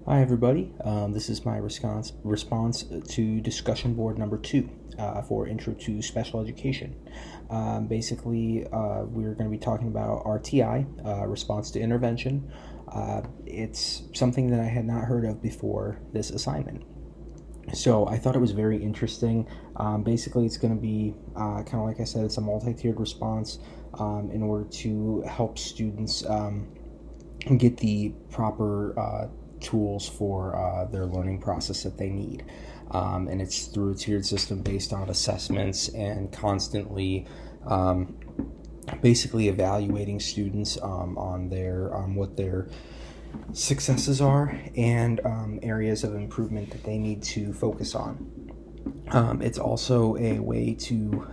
Hi, everybody. This is my response to discussion board number 2 for Intro to Special Education. We're going to be talking about RTI, response to intervention. It's something that I had not heard of before this assignment. So I thought it was very interesting. It's going to be kind of like I said, it's a multi-tiered response in order to help students get the proper tools for their learning process that they need. And it's through a tiered system based on assessments and constantly evaluating students on their what their successes are and areas of improvement that they need to focus on. It's also a way to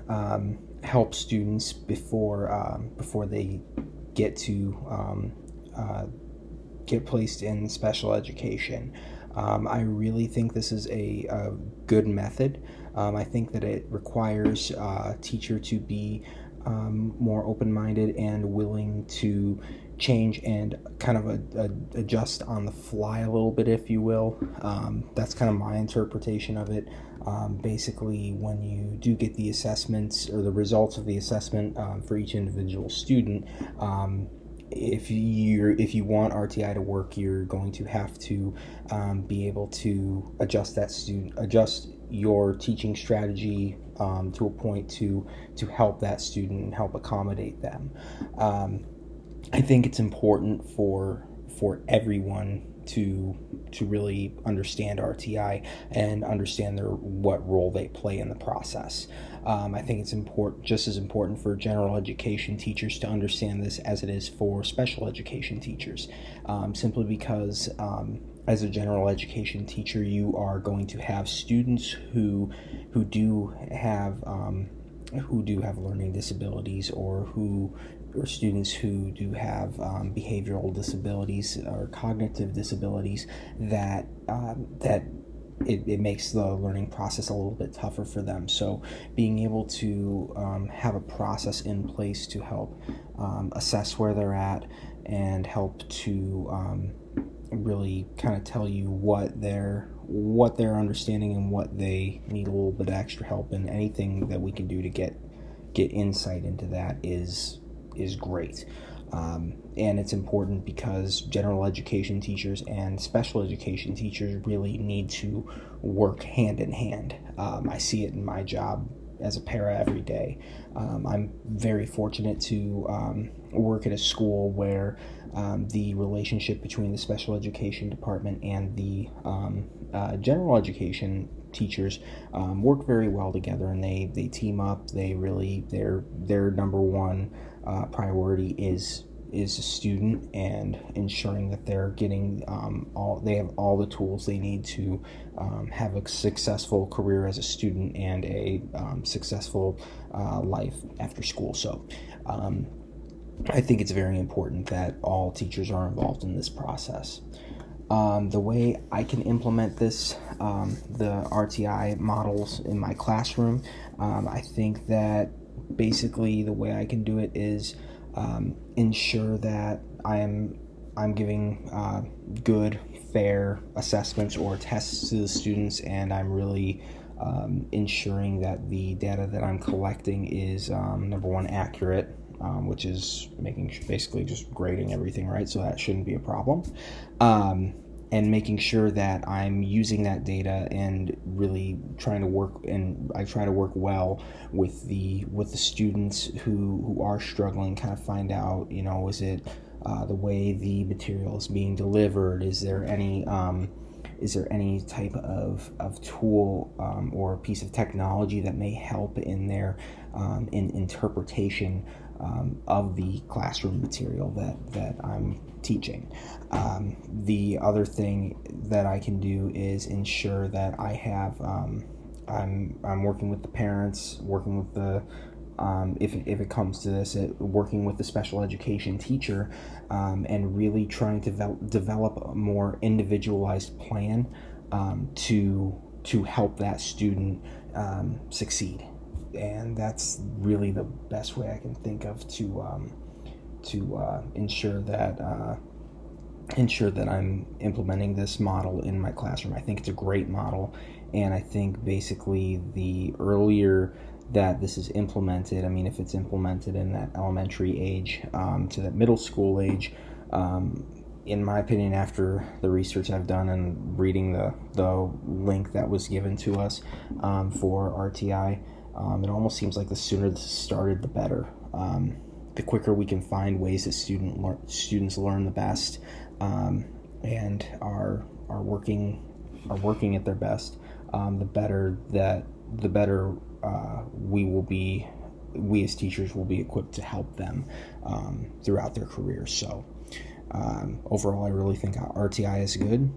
help students before they get to get placed in special education. I really think this is a good method. I think that it requires a teacher to be more open-minded and willing to change and kind of adjust on the fly a little bit, if you will. That's kind of my interpretation of it. When you do get the assessments or the results of the assessment for each individual student, if you want RTI to work, you're going to have to be able to adjust your teaching strategy to a point to help that student and help accommodate them. I think it's important for everyone to really understand RTI and understand what role they play in the process. I think it's just as important for general education teachers to understand this as it is for special education teachers, simply because as a general education teacher, you are going to have students who do have learning disabilities, or students who do have behavioral disabilities or cognitive disabilities that it makes the learning process a little bit tougher for them. So being able to have a process in place to help assess where they're at and help to really kind of tell you what they're understanding and what they need a little bit of extra help, and anything that we can do to get insight into that is great. And it's important because general education teachers and special education teachers really need to work hand in hand. I see it in my job as a para every day. I'm very fortunate to work at a school where the relationship between the special education department and the general education teachers work very well together, and they team up. They really their number one priority is a student, and ensuring that they're getting they have all the tools they need to have a successful career as a student and a successful life after school. So I think it's very important that all teachers are involved in this process. The way I can implement this, the RTI models in my classroom, I think that basically the way I can do it is ensure that I'm giving good, fair assessments or tests to the students, and I'm really ensuring that the data that I'm collecting is number one, accurate, which is basically just grading everything right, so that shouldn't be a problem. And making sure that I'm using that data and really trying to work, and I try to work well with the students who are struggling, kind of find out, is it the way the material is being delivered? Is there any type of tool or piece of technology that may help in their in interpretation of the classroom material that I'm teaching? The other thing that I can do is ensure that I have I'm working with the parents, working with the if it comes to this, working with the special education teacher, and really trying to develop a more individualized plan to help that student succeed. And that's really the best way I can think of to ensure that ensure that I'm implementing this model in my classroom. I think it's a great model, and I think basically the earlier that this is implemented, I mean, if it's implemented in that elementary age to that middle school age, in my opinion, after the research I've done and reading the link that was given to us for RTI, it almost seems like the sooner this is started, the better. The quicker we can find ways that students learn the best and are working at their best, the better we as teachers will be equipped to help them throughout their careers. So overall, I really think RTI is good.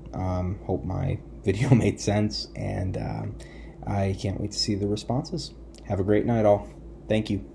Hope my video made sense, and I can't wait to see the responses. Have a great night, all. Thank you.